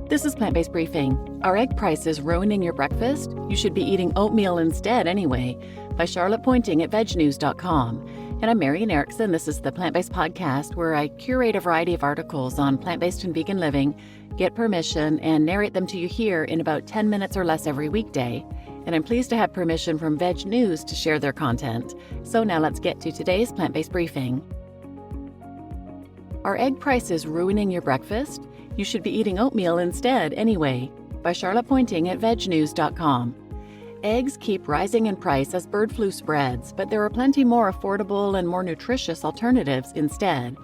This is Plant-Based Briefing. Are egg prices ruining your breakfast? You should be eating oatmeal instead anyway, by Charlotte Pointing at vegnews.com. And I'm Marian Erickson. This is the Plant-Based Podcast, where I curate a variety of articles on plant-based and vegan living, get permission, and narrate them to you here in about 10 minutes or less every weekday. And I'm pleased to have permission from Veg News to share their content. So now let's get to today's Plant-Based Briefing. Are egg prices ruining your breakfast? You should be eating oatmeal instead anyway, by Charlotte Pointing at vegnews.com. Eggs keep rising in price as bird flu spreads, but there are plenty more affordable and more nutritious alternatives instead.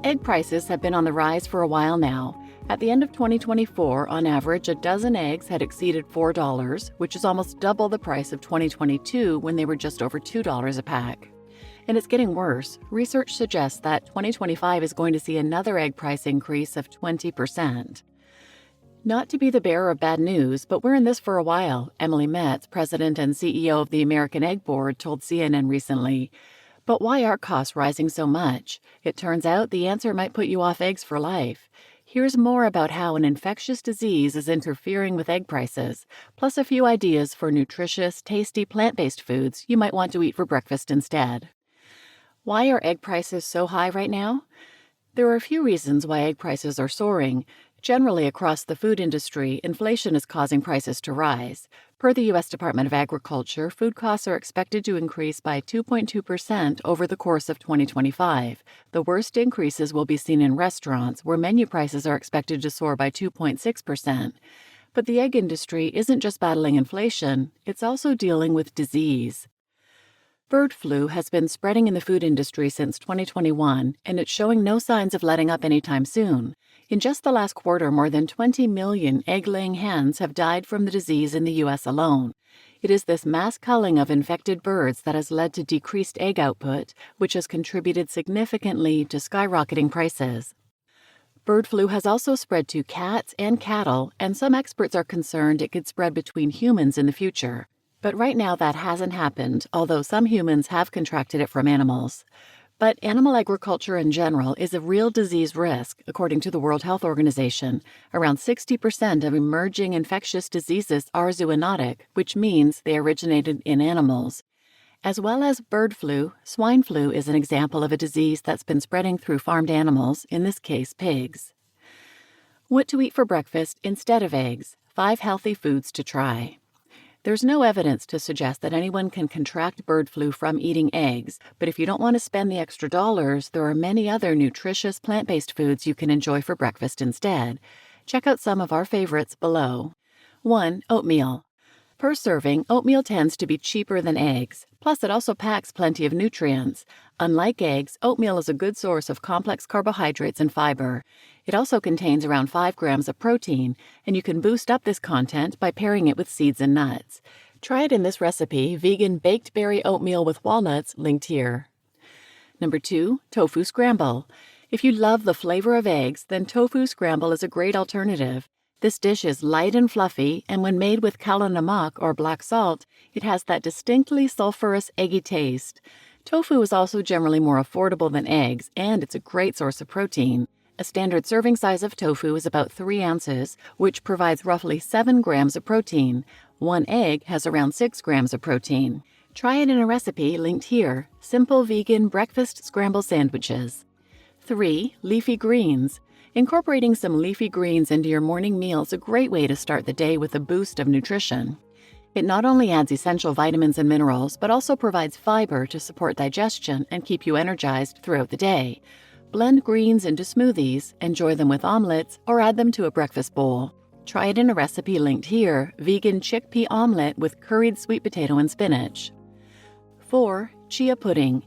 Egg prices have been on the rise for a while now. At the end of 2024, on average, a dozen eggs had exceeded $4, which is almost double the price of 2022 when they were just over $2 a pack. And it's getting worse. Research suggests that 2025 is going to see another egg price increase of 20%. Not to be the bearer of bad news, but we're in this for a while, Emily Metz, president and CEO of the American Egg Board, told CNN recently. But why are costs rising so much? It turns out the answer might put you off eggs for life. Here's more about how an infectious disease is interfering with egg prices, plus a few ideas for nutritious, tasty plant-based foods you might want to eat for breakfast instead. Why are egg prices so high right now? There are a few reasons why egg prices are soaring. Generally, across the food industry, inflation is causing prices to rise. Per the U.S. Department of Agriculture, food costs are expected to increase by 2.2% over the course of 2025. The worst increases will be seen in restaurants, where menu prices are expected to soar by 2.6%. But the egg industry isn't just battling inflation, it's also dealing with disease. Bird flu has been spreading in the food industry since 2021, and it's showing no signs of letting up anytime soon. In just the last quarter, more than 20 million egg-laying hens have died from the disease in the U.S. alone. It is this mass culling of infected birds that has led to decreased egg output, which has contributed significantly to skyrocketing prices. Bird flu has also spread to cats and cattle, and some experts are concerned it could spread between humans in the future. But right now that hasn't happened, although some humans have contracted it from animals. But animal agriculture in general is a real disease risk, according to the World Health Organization. Around 60% of emerging infectious diseases are zoonotic, which means they originated in animals. As well as bird flu, swine flu is an example of a disease that's been spreading through farmed animals, in this case pigs. What to eat for breakfast instead of eggs? 5 healthy foods to try. There's no evidence to suggest that anyone can contract bird flu from eating eggs, but if you don't want to spend the extra dollars, there are many other nutritious plant-based foods you can enjoy for breakfast instead. Check out some of our favorites below. 1. Oatmeal. Per serving, oatmeal tends to be cheaper than eggs. Plus, it also packs plenty of nutrients. Unlike eggs, oatmeal is a good source of complex carbohydrates and fiber. It also contains around 5 grams of protein, and you can boost up this content by pairing it with seeds and nuts. Try it in this recipe, vegan baked berry oatmeal with walnuts, linked here. Number 2, tofu scramble. If you love the flavor of eggs, then tofu scramble is a great alternative. This dish is light and fluffy, and when made with kala namak or black salt, it has that distinctly sulfurous, eggy taste. Tofu is also generally more affordable than eggs, and it's a great source of protein. A standard serving size of tofu is about 3 ounces, which provides roughly 7 grams of protein. 1 egg has around 6 grams of protein. Try it in a recipe linked here, simple vegan breakfast scramble sandwiches. 3. Leafy greens. Incorporating some leafy greens into your morning meal is a great way to start the day with a boost of nutrition. It not only adds essential vitamins and minerals, but also provides fiber to support digestion and keep you energized throughout the day. Blend greens into smoothies, enjoy them with omelets, or add them to a breakfast bowl. Try it in a recipe linked here, vegan chickpea omelet with curried sweet potato and spinach. 4. Chia pudding.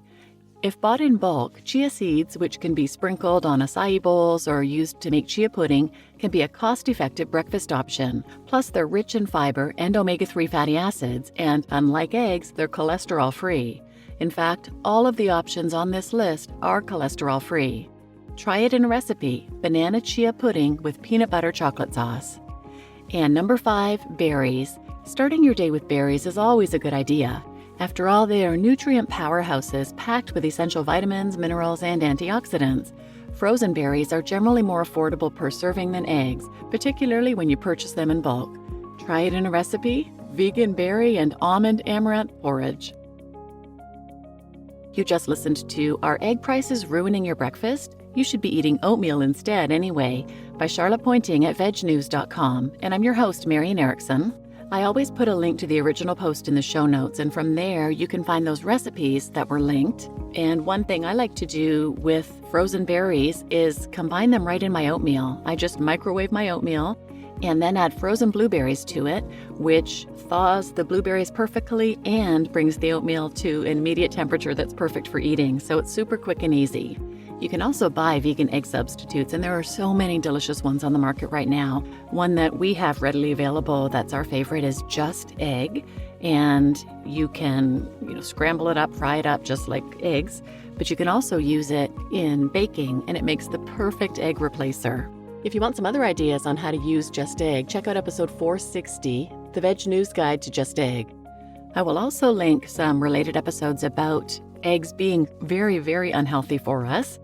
If bought in bulk, chia seeds, which can be sprinkled on acai bowls or used to make chia pudding, can be a cost-effective breakfast option. Plus, they're rich in fiber and omega-3 fatty acids, and unlike eggs, they're cholesterol-free. In fact, all of the options on this list are cholesterol-free. Try it in a recipe, banana chia pudding with peanut butter chocolate sauce. And number 5, berries. Starting your day with berries is always a good idea. After all, they are nutrient powerhouses packed with essential vitamins, minerals, and antioxidants. frozen berries are generally more affordable per serving than eggs, particularly when you purchase them in bulk. Try it in a recipe: vegan berry and almond amaranth porridge. You just listened to Are Egg Prices Ruining Your Breakfast? You Should Be Eating Oatmeal Instead Anyway by Charlotte Pointing at vegnews.com, and I'm your host, Marian Erickson. I always put a link to the original post in the show notes, and from there you can find those recipes that were linked. And one thing I like to do with frozen berries is combine them right in my oatmeal. I just microwave my oatmeal and then add frozen blueberries to it, which thaws the blueberries perfectly and brings the oatmeal to an immediate temperature that's perfect for eating. So it's super quick and easy. You can also buy vegan egg substitutes, and there are so many delicious ones on the market right now. One that we have readily available that's our favorite is Just Egg, and you can scramble it up, fry it up just like eggs, but you can also use it in baking, and it makes the perfect egg replacer. If you want some other ideas on how to use Just Egg, check out episode 460, The Veg News Guide to Just Egg. I will also link some related episodes about eggs being very, very unhealthy for us.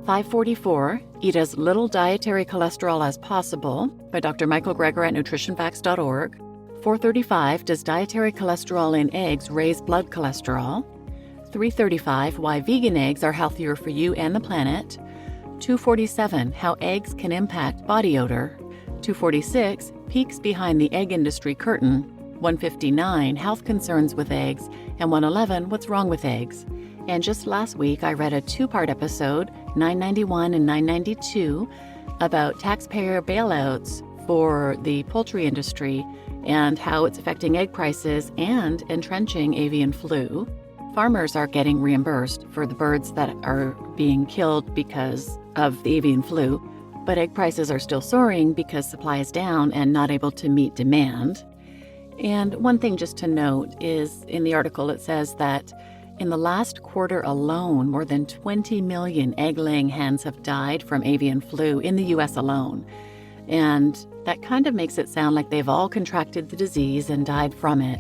544, Eat as Little Dietary Cholesterol as Possible by Dr. Michael Greger at nutritionfacts.org. 435, Does Dietary Cholesterol in Eggs Raise Blood Cholesterol? 335, Why Vegan Eggs Are Healthier for You and the Planet. 247, How Eggs Can Impact Body Odor. 246, Peeks Behind the Egg Industry Curtain. 159, Health Concerns with Eggs. And 111, What's Wrong with Eggs? And just last week, I read a two-part episode, 991 and 992, about taxpayer bailouts for the poultry industry and how it's affecting egg prices and entrenching avian flu. Farmers are getting reimbursed for the birds that are being killed because of the avian flu, but egg prices are still soaring because supply is down and not able to meet demand. And one thing just to note is in the article it says that in the last quarter alone, more than 20 million egg-laying hens have died from avian flu in the U.S. alone. And that kind of makes it sound like they've all contracted the disease and died from it.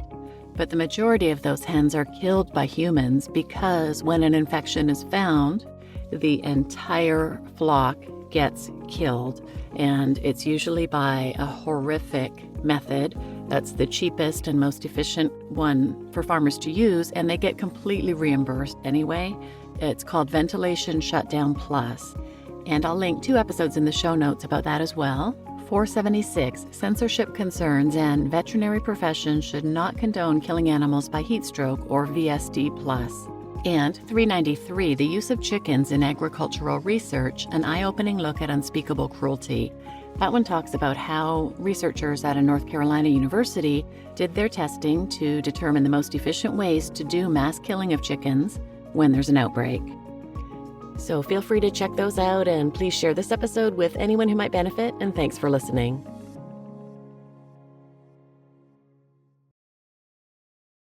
But the majority of those hens are killed by humans because when an infection is found, the entire flock gets killed. And it's usually by a horrific method that's the cheapest and most efficient one for farmers to use, and they get completely reimbursed anyway. It's called Ventilation Shutdown Plus. And I'll link 2 episodes in the show notes about that as well. 476, Censorship Concerns and Veterinary Profession Should Not Condone Killing Animals by Heat Stroke or VSD+. And 393, The Use of Chickens in Agricultural Research, An Eye-Opening Look at Unspeakable Cruelty. That one talks about how researchers at a North Carolina university did their testing to determine the most efficient ways to do mass killing of chickens when there's an outbreak. So feel free to check those out, and please share this episode with anyone who might benefit, and thanks for listening.